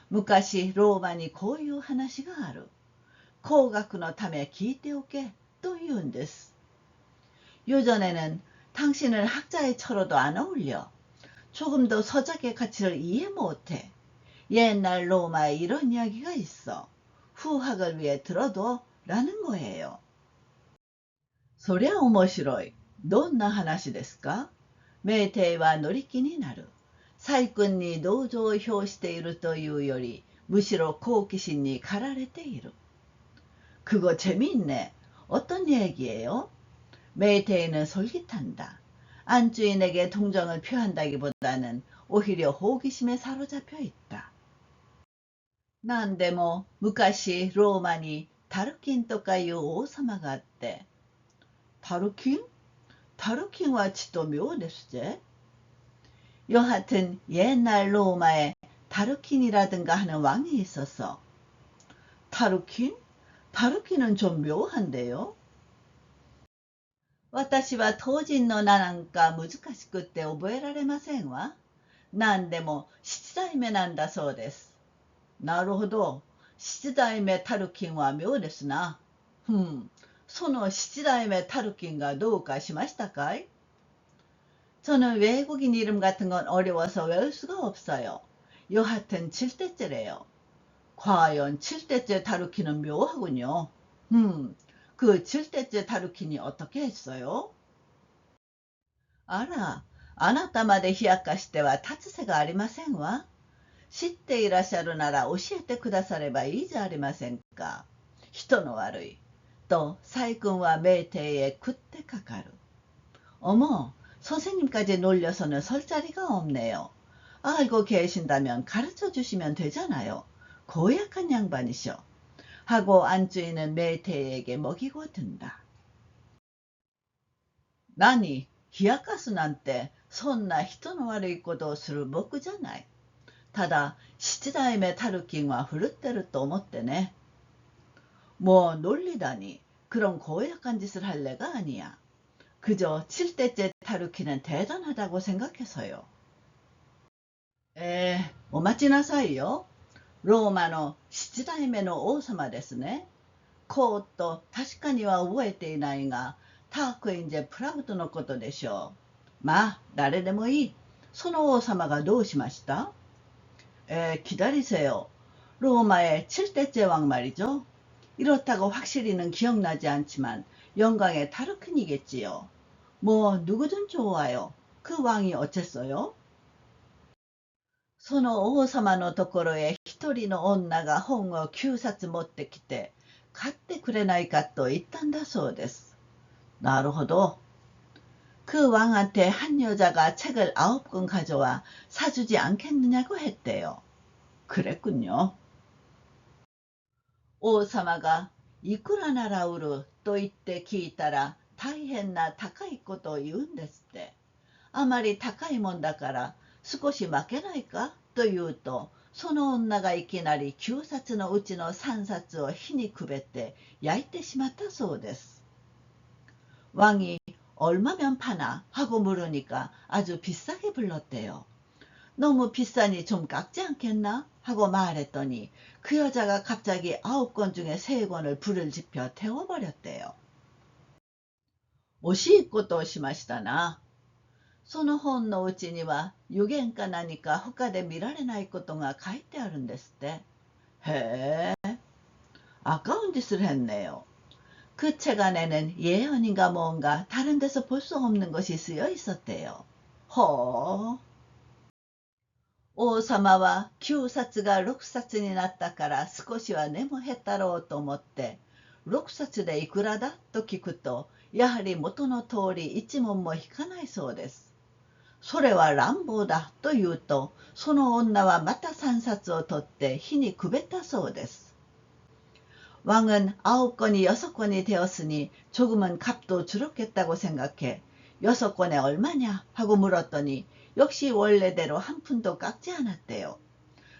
A: 昔ローマにこういう話がある。工学のため聞いておけと言うんです。 요전에는 당신은 학자의 처로도 안 어울려. 조금도 서적의 가치를 이해 못해. 옛날 로마에 이런 이야기가 있어. 후학을 위해 들어둬 라는 거예요. そりゃ面白い。どんな話ですか。名帝は乗り気になる。細君に同情を表しているというより、むしろ好奇心に駆られている。 그거 재미있네. 어떤 얘기예요? 메이테이는 솔깃한다. 안주인에게 동정을 표한다기보다는 오히려 호기심에 사로잡혀 있다. なんでも昔ローマにタルキンとかいう王様があって。 타르킨? 타르킨과 지도 묘です제. 여하튼 옛날 로마에 타르킨이라든가 하는 왕이 있었어. 타르킨? 타르킨은 좀 묘한데요. 私は当人の名なんか難しくって覚えられませんわ。何でも七代目なんだそうです。なるほど。七代目タルキンは妙ですな。その七代目タルキンがどうかしましたかい? 저는 외국인 이름 같은 건 어려워서 외울 수가 없어요. 여하튼 7대째래요. 과연 7대째 타르킨은 묘하군요. 그 7대째 타르킨이 어떻게 했어요? 알아, あなたまで冷やかしては立つ瀬がありませんわ。知っていらっしゃるなら教えてくださればいいじゃありませんか。人の悪い。또 사이君は메이테이에 굳게かかる。 어머, 선생님까지 놀려서는 설 자리가 없네요. 알고 계신다면 가르쳐 주시면 되잖아요. 고약한 양반이셔. 하고 안주인은 메이테이에게 먹이고 든다. 나니, 히야카스なんてそんな人の悪いことをする僕じゃない。ただ、七代目タルキンはふるってると思ってね。 뭐 놀리다니. 그런 고약한 짓을 할 애가 아니야. 그저 7대째 타르키는 대단하다고 생각해서요. 오마치나사이요. 로마노 시치다이메노 오사마 ですね。 コート確かには覚えていないが、タークインジェプラウドのことでしょう。まあ、誰でもいい。その王様がどうしました？ 기다리세요. 로마의 7대째 왕 말이죠. 이렇다고 확실히는 기억나지 않지만 영광의 타르킨이겠지요. 뭐 누구든 좋아요. 그 왕이 어쨌어요? その王様のところへ一人の女が本を9冊持ってきて、買ってくれないかと言ったんだそうです。なるほど。 그 왕한테 한 여자가 책을 9권 가져와 사주지 않겠느냐고 했대요. 그랬군요. 王様がいくらなら売ると言って聞いたら大変な高いことを言うんですって。あまり高いもんだから少し負けないかと言うと、その女がいきなり9冊のうちの3冊を火にくべて焼いてしまったそうです。 왕이 얼마면 파나 하고 물으니까 아주 비싸게 불렀대요. 너무 비싸니 좀 깎지 않겠나? 하고 말했더니 그 여자가 갑자기 9권 중에 3권을 불을 지펴 태워버렸대요. 오시ことをしましたな。その本のうちには予言家何か他で見られないことが書いてあるんですって。へえ、아까운 짓을 했네요. 그 책 안에는 예언인가 뭔가 다른 데서 볼 수 없는 것이 쓰여 있었대요. 허. 王様は9冊が6冊になったから少しは値も減ったろうと思って、6冊でいくらだと聞くと、やはり元の通り一文も引かないそうです。それは乱暴だと言うと、その女はまた3冊を取って火にくべたそうです。왕은 9권이 6권이 되었으니 조금은 값도 줄었겠다고 생각해 6권에 얼마냐 하고 물었더니 역시 원래대로 한 푼도 깎지 않았대요.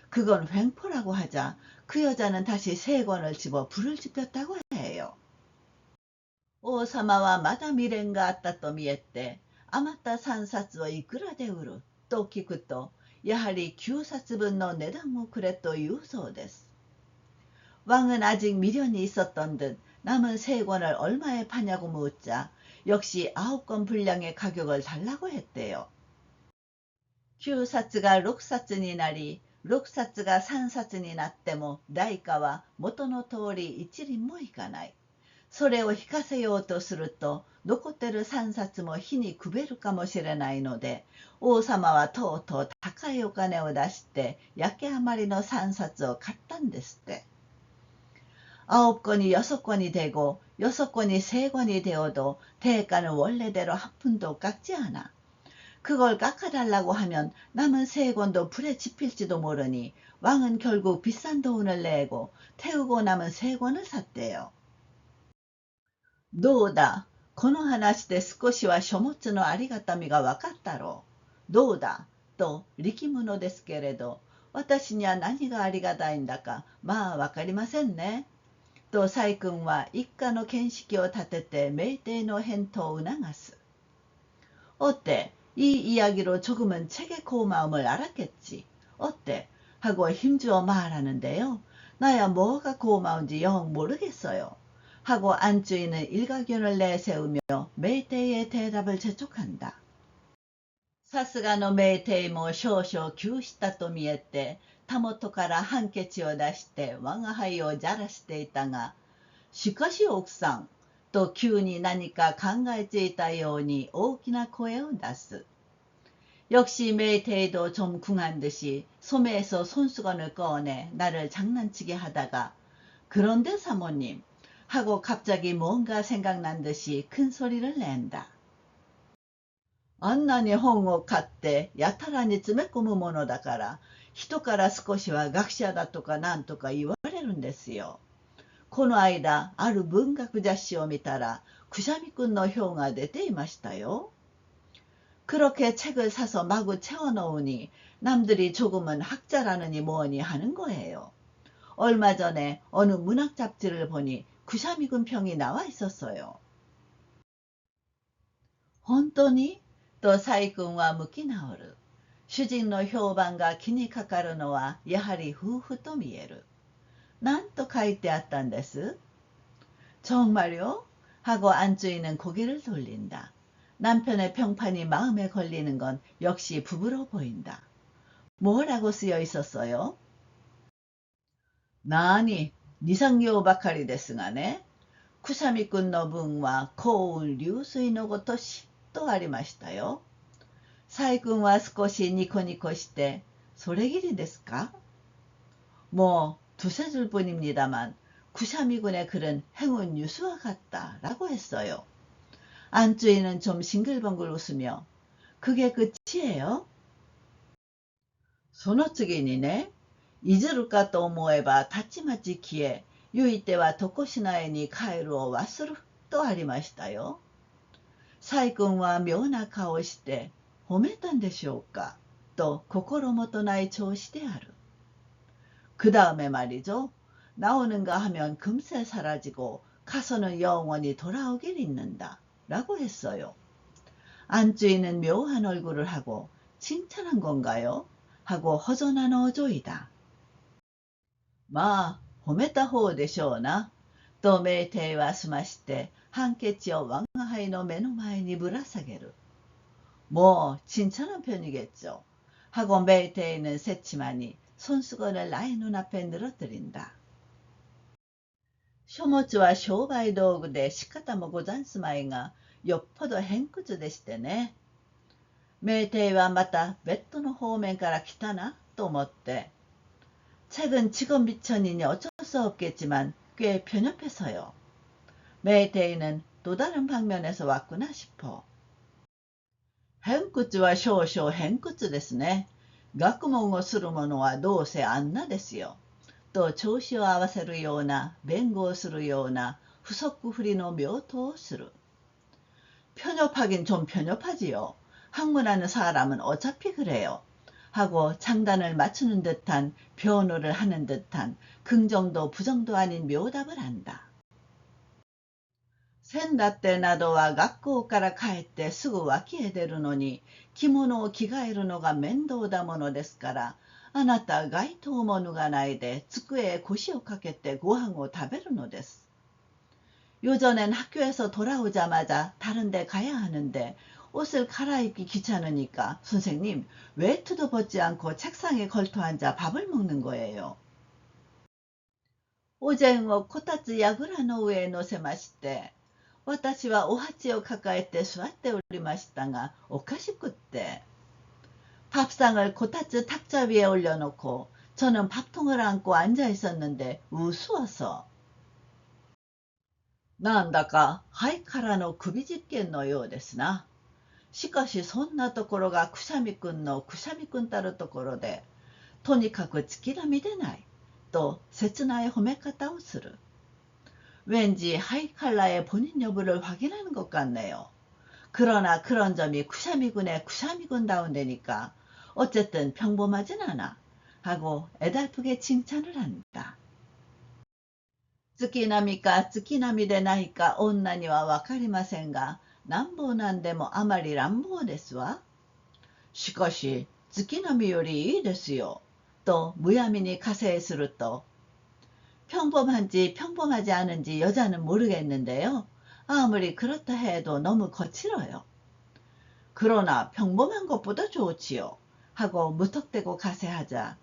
A: 그건 횡포라고 하자 그 여자는 다시 3권을 집어 불을 지폈다고 해요. 王様はまだ未練があったと見えて、余った3冊をいくらで売ると聞くと、やはり9冊分の値段をくれと言うそうです。왕은 아직 미련이 있었던 듯 남은 3권을 얼마에 파냐고 묻자 역시 9권 분량의 가격을 달라고 했대요. 9冊が 6冊になり 6冊が 3冊になっても代価は元の通り1厘もいかない。それを引かせようとすると残ってる3冊も火にくべるかもしれないので、王様はとうとう高いお金を出して焼け余りの3冊を買ったんですって。9권이 6권이 되고 6권이 3권이 되어도 대가는 원래대로 한 푼도 깎지 않아. 그걸 깎아달라고 하면 남은 3권도 불에 지필지도 모르니 왕은 결국 비싼 돈을 내고 태우고 남은 3권을 샀대요. どうだ、この話で少しは書物のありがたみが分かったろう。どうだと力むのですけれど、私には何がありがたいんだかまあ分かりませんね。と細君は一家の見識を立てて酩酊の返答を促す。어때? 이 이야기로 조금은 책의 고마움을 알았겠지. 어때? 하고 힘주어 말하는데요. 나야 뭐가 고마운지 영 모르겠어요. 하고 안주인은 일가견을 내세우며 메이테이의 대답을 재촉한다. さすがのメイテイも少々窮したと見えて、たもとからハンケチを出して我が輩をじゃらしていたが、しかし奥さん、と急に何か考えていたように大きな声を出す。역시 메이테이도 좀 궁한 듯이 소매에서 손수건을 꺼내 나를 장난치게 하다가, 그런데 사모님, 하고 갑자기 뭔가 생각난 듯이 큰 소리를 낸다. あんなに本を買ってやたらに詰め込むものだから、人から少しは学者だとかなんとか言われるんですよ。この間、ある文学雑誌を見たら、くしゃみくんの表が出ていましたよ。그렇게 책을 사서 마구 채워넣으니 남들이 조금은 학자라느니 뭐니 하는 거예요. 얼마 전에 어느 문학 잡지를 보니 구샤미군 평이 나와 있었어요. 本当にと細君は向き直る。主人の評判が気にかかるのはやはり夫婦と見える。なんと書いてあったんです？ 정말요? 하고 안주인은 고개를 돌린다. 남편의 평판이 마음에 걸리는 건 역시 부부로 보인다. 뭐라고 쓰여 있었어요? なに、2、3行ばかりですがね。くしゃみくんの文は幸運流水のごとしとありましたよ。細君は少しニコニコして、それぎりですか？뭐 두세 줄 뿐입니다만 구샤미군의 글은 행운 유수와 같다라고 했어요. 안주인은 좀 싱글벙글 웃으며 그게 끝이에요? その次にね、いずるかと思えばたちまち消え、ゆいては床品へに帰るを忘るとありましたよ。細君は妙な顔をして褒めたんでしょうかと心もとない調子である。그 다음에 말이죠. 나오는가 하면 금세 사라지고 가서는 영원히 돌아오길 잊는다 라고 했어요. 안주인은 묘한 얼굴을 하고 칭찬한 건가요? 하고 허전한 어조이다. 마, 褒めた方でしょうな。とメイテイは済ましてハンケチを我が輩の目の前にぶら下げる。뭐 칭찬한 편이겠죠. 하고 메이테이는 새치만이 손수건을 나의 눈앞에 늘어뜨린다. 쇼모츠와 쇼바이 도구で 仕方もござんすまいが、よっぽど偏屈でしてね。メイテイはまたベッドの方面から来たなと思って、 책은 직업 미천이니 어쩔 수 없겠지만 꽤 편협해서요. 메이테이는 또 다른 방면에서 왔구나 싶어. 偏屈は少々偏屈ですね。学問をする者はどうせあんなですよ。と調子を合わせるような、弁護をするような不足ふりの妙答をする。 편협하긴 좀 편협하지요. 학문하는 사람은 어차피 그래요. 하고 장단을 맞추는 듯한 변호를 하는 듯한 긍정도 부정도 아닌 묘답을 한다. 先だってなどは学校から帰ってすぐ脇へ出るのに着物を着替えるのが面倒だものですから、あなた街灯も脱がないで机へ腰をかけてご飯を食べるのです。 요전엔 학교에서 돌아오자마자 다른 데 가야 하는데 옷을 갈아입기 귀찮으니까 선생님 외투도 벗지 않고 책상에 걸터 앉아 밥을 먹는 거예요. お膳をこたつやぐらの上へ乗せまして、私はお鉢を抱えて座っておりましたが、おかしくって、 밥상을 고타츠 탁자 위에 올려놓고 저는 밥통을 안고 앉아 있었는데 우스워서. なんだかハイカラの首実験のようですな。しかしそんなところがくしゃみくんのくしゃみくんたるところで、とにかく月並みでないと切ない褒め方をする。 왠지 하이칼라의 본인 여부를 확인하는 것 같네요. 그러나 그런 점이 쿠샤미군의 쿠샤미군다운데니까 어쨌든 평범하진 않아 하고 애달프게 칭찬을 한다. 月並みか月並みでないか女にはわかりませんが、乱暴なんでもあまり乱暴ですわ。しかし月並みよりいいですよとむやみに加勢すると、 평범한지 평범하지 않은지 여자는 모르겠는데요. 아무리 그렇다 해도 너무 거칠어요. 그러나 평범한 것보다 좋지요. 하고 무턱대고 가세하자.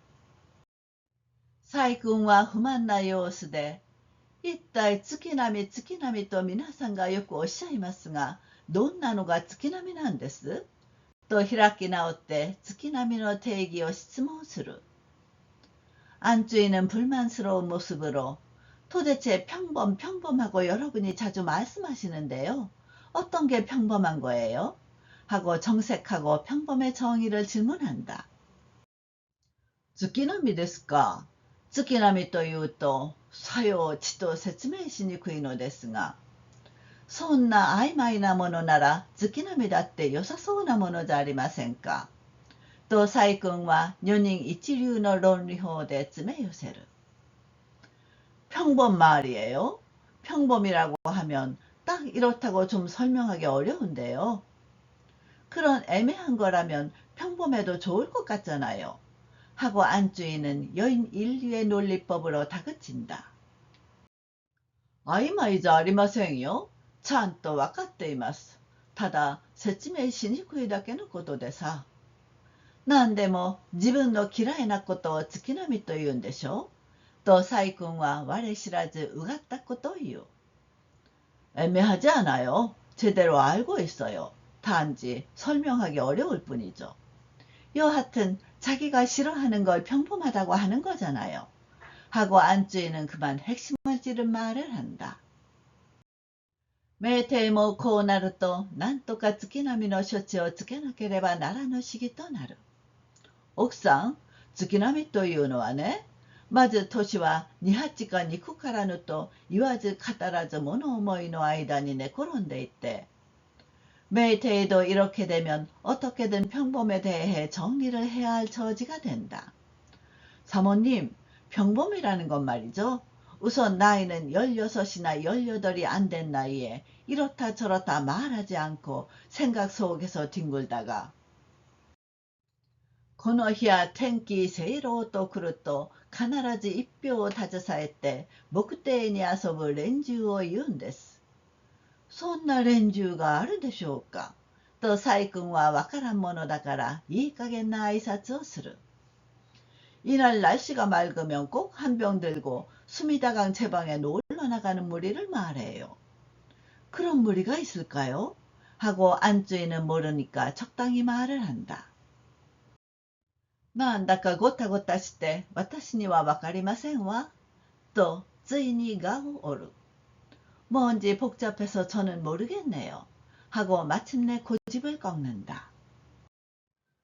A: 사이군과 후만나 요스데 이따이 츠키나미と皆さんがよくおっしゃいますが、どんなのが月並みなんです？と開き直って月並みの定義を質問する。 안주인은 불만스러운 모습으로 도대체 평범하고 여러분이 자주 말씀하시는데요. 어떤 게 평범한 거예요? 하고 정색하고 평범의 정의를 질문한다. 月並みですか。月並みというと、さよちと説明しにくいのですが、そんな曖昧なものなら月並みだって良さそうなものじゃありませんか。 또 사이kun과 연인 이치류의 논리호에 쯤에 요새를. 평범 말이에요. 평범이라고 하면 딱 이렇다고 좀 설명하기 어려운데요. 그런 애매한 거라면 평범해도 좋을 것 같잖아요. 하고 안주인은 여인 인류의 논리법으로 다그친다. 아이마이자 아리마생요. ちゃんとわかっています。ただ説明しにくいだけのことでさ。 なんでも自分の嫌いなことを月並みと言うんでしょとサイ君は我知らずうがったことを言う。 애매하지 않아요. 제대로 알고 있어요. 단지 설명하기 어려울 뿐이죠. 여하튼 자기가 싫어하는 걸 평범하다고 하는 거잖아요. 하고 안주인은 그만 핵심을 찌른 말을 한다. メーテイもこうなると、なんとか月並みの処置をつけなければならぬしぎとなる。 奥さん、月並みというのはね、まず年は二八か二九からぬと言わず語らず物思いの間に寝転んでいて、 메이테이도 이렇게 되면 어떻게든 평범에 대해 정리를 해야 할 처지가 된다. 사모님, 평범이라는 건 말이죠. 우선 나이는 16이나 18이 안 된 나이에 이렇다 저렇다 말하지 않고 생각 속에서 뒹굴다가 この日は天気晴朗と来ると必ず一票を携えて牧庭に遊ぶ連中を言うんです。そんな連中があるでしょうかと細君はわからんものだからいい加減な挨拶をする。이날 날씨가 맑으면 꼭 한 병 들고 수미다강 채방에 놀러 나가는 무리를 말해요. 그런 무리가 있을까요? 하고 안주인은 모르니까 적당히 말을 한다. なんだかごたごたして私にはわかりませんわ。と ついにがを 오르. 뭔지 복잡해서 저는 모르겠네요. 하고 마침내 고집을 꺾는다.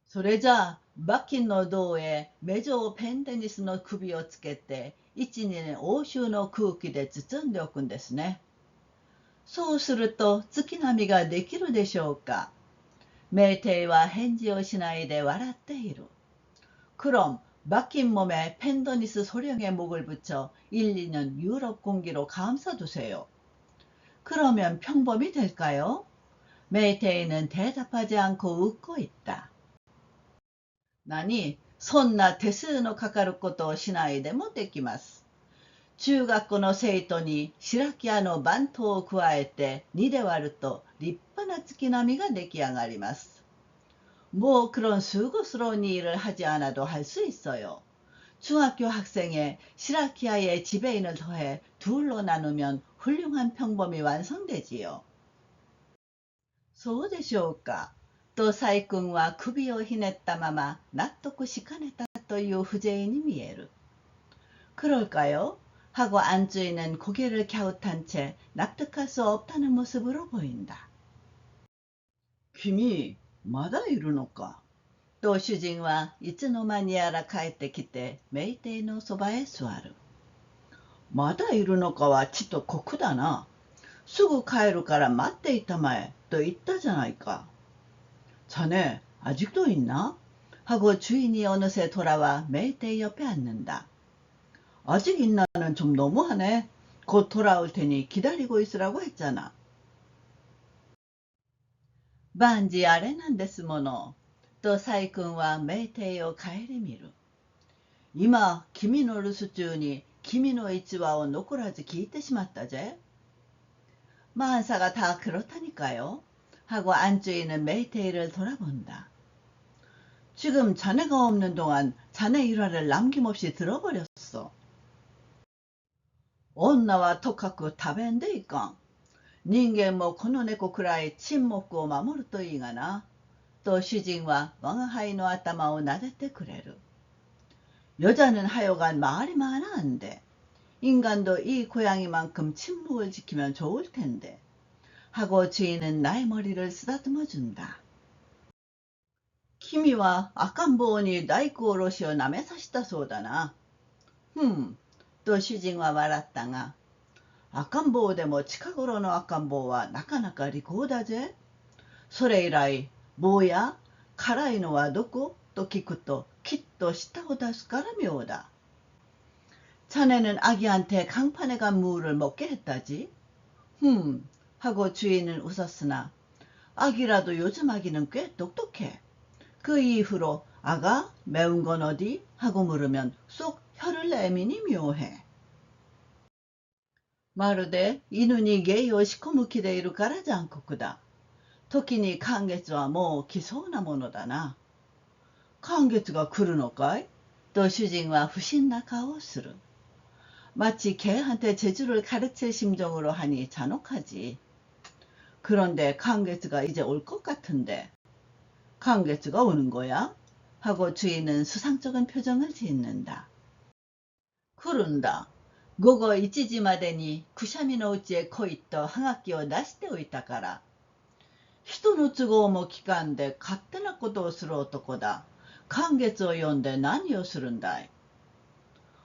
A: それじゃ 막힌 노도에 메조 펜데니스의首をつけて一年欧州の空気で包んでおくんですね。そうすると月並みができるでしょうか。メイテイは返事をしないで笑っている。그럼 막힌 몸에 펜더니스 소령의 목을 붙여 1, 2년 유럽 공기로 감싸두세요. 그러면 평범이 될까요? 메이테이는 대답하지 않고 웃고 있다. 何そんな手数のかかることをしないでもできます。中学校の生徒に白木屋の番頭を加えて2で割ると立派な月並みが出来上がります。뭐 그런 수고스러운 일을 하지 않아도 할 수 있어요. 중학교 학생에 시라키아의 지배인을 더해 둘로 나누면 훌륭한 평범이 완성되지요. そうでしょうか。と細君は首をひねったまま納得しかねたという不正に見える。그럴까요? 하고 안주인은 고개를 갸웃한 채 납득할 수 없다는 모습으로 보인다. 君、まだいるのか。と主人はいつの間にやら帰ってきてメイテイのそばへ座る。まだいるのかはちと酷だな。すぐ帰るから待っていたまえと言ったじゃないか。자네 아직도 있나? 하고 주인이 어느새 돌아와 메이테이 옆에 앉는다. 아직 있나는 좀 너무하네. 곧 돌아올 테니 기다리고 있으라고 했잖아. 반지 아래なんですもの。とサイ君はメイテイを顧みる。今、君の留守中に君の逸話を残らず聞いてしまったぜ。만사가 다 그렇다니까요. 하고 안주인은 메이테이를 돌아본다. 지금 자네가 없는 동안 자네 일화를 남김없이 들어버렸어. 언나와 토카쿠 다벤데 이까. 人間もこの猫くらい沈黙を守るといいがな。と主人は我が輩の頭を撫でてくれる。여자는 하여간 말이 많아 안 돼. 인간도 이 고양이만큼 침묵을 지키면 좋을 텐데. 하고 주인은 나의 머리를 쓰다듬어 준다. 키미와 아칸보온이 나이쿠 오롯이をなめさせたそうだな。と主人は笑ったが、赤ん坊でも近頃の赤ん坊はなかなか利口だぜ。それ以来、坊や、辛いのはどこと聞くときっと舌を出すから妙だ。자네는 아기한테 강판에 간 무를 먹게 했다지? 하고 주인은 웃었으나 아기라도 요즘 아기는 꽤 똑똑해. 그 이후로 아가 매운 건 어디? 하고 물으면 쏙 혀를 내미니 묘해. まるで犬に芸をしこむ気でいるから残酷だ。時に寒月はもう来そうなものだな。寒月が来るのかいと主人は不審な顔をする。마치 개한테 재주를 가르칠 심정으로 하니 잔혹하지. 그런데 강개츠가 이제 올 것 같은데. 강개츠가 오는 거야? 하고 주인은 수상쩍은 표정을 짓는다. 그런다. 午後1時までにくしゃみのうちへ来いとはがきを出しておいたから。人の都合も聞かんで勝手なことをする男だ。寒月を呼んで何をするんだい。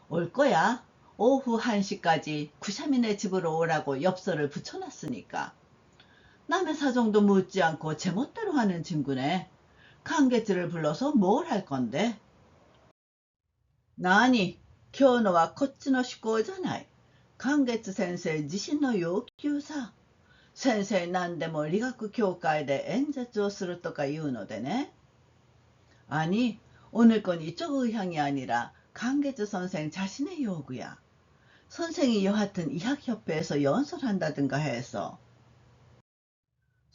A: 올 거야. 오후 1시까지 구샤민의 집으로 오라고 엽서를 붙여놨으니까. 남의 사정도 묻지 않고 제멋대로 하는 친구네. 강개츠를 불러서 뭘 할 건데? 나니, 今日のはこっちの趣向じゃない。강개츠先生自身の要求さ。先生何でも理学協会で演説をするとか言うのでね。아니、 오늘 건 이쪽 의향이 아니라 강계주 선생 자신의 요구야. 선생이 여하튼 의학협회에서 연설한다든가 해서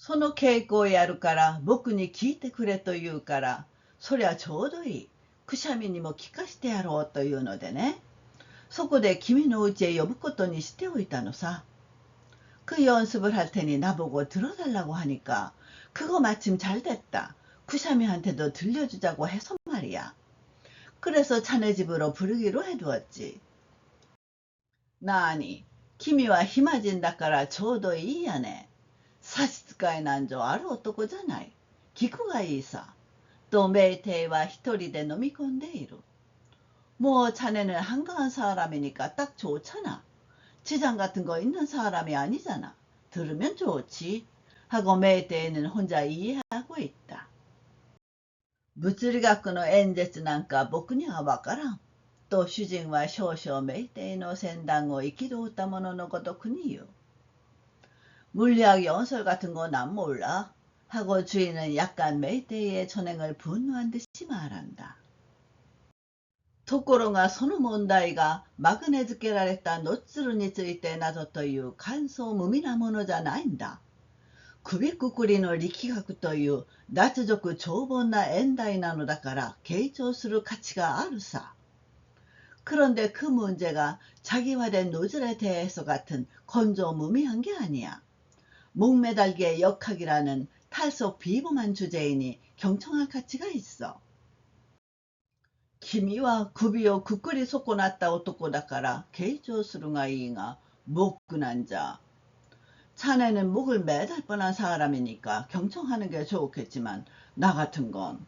A: その傾向やるから僕に聞いてくれと言うから、そりゃちょうどいい。くしゃみにも聞かしてやろうというのでね。そこで君の家へ呼ぶことにしておいたのさ。그 연습을 할 테니 나보고 들어달라고 하니까 그거 마침 잘 됐다. 구샤미한테도 들려주자고 해서 말이야. 그래서 자네 집으로 부르기로 해두었지. 나니, 키미와 힘아진다から ちょうどいいやね。差し支えなんぞある男じゃない。聞くがいいさ。또 메이테이와一人で飲み込んでいる。뭐 자네는 한가한 사람이니까 딱 좋잖아. 지장 같은 거 있는 사람이 아니잖아. 들으면 좋지. 하고 메이테이는 혼자 이해하고 있다. 物理学の演説なんか僕にはわからん。と主人は少々メイテイの先談を憤ったもののごとくに言う。 물리학 연설 같은 건 난 몰라. 하고 주인은 약간 메이테이의 전행을 분노한 듯이 말한다. ところがその問題がマグネ付けられたノッツルについてなどという簡素無味なものじゃないんだ。首くくりの力学という脱俗長凡な演題なのだから傾聴する価値があるさ。 그런데 그 문제가 자기화된 노즐에 대해서 같은 건조무미한 게 아니야. 목매달기의 역학이라는 탈속 비범한 주제이니 경청할 가치가 있어. 君は首をくくり損なった男だから傾聴するがいいが목근한 자. 자네는 목을 매달 뻔한 사람이니까 경청하는 게 좋겠지만 나 같은 건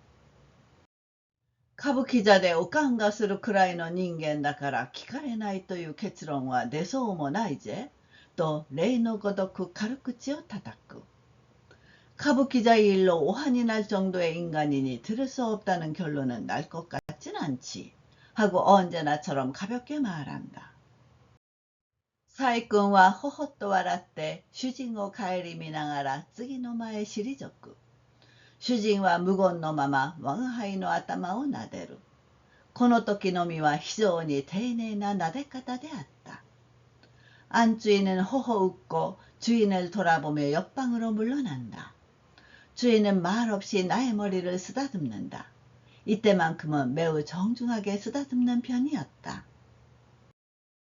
A: 歌舞伎座でおかんがするくらいの人間だから聞かれないという結論は出そうもないぜ。と例のごとく軽口を叩く。歌舞伎座일로 오한이 날 정도의 인간이니 들을 수 없다는 결론은 날 것 같진 않지. 하고 언제나처럼 가볍게 말한다. 사익군와 허헛도笑って主人を顧みながら次の間へ退く。主人は無言のまま我が輩の頭を撫でる。この時のみは非常に丁寧な撫で方であった。안주인은 허허 웃고 주인을 돌아보며 옆방으로 물러난다. 주인은 말없이 나의 머리를 쓰다듬는다. 이때만큼은 매우 정중하게 쓰다듬는 편이었다.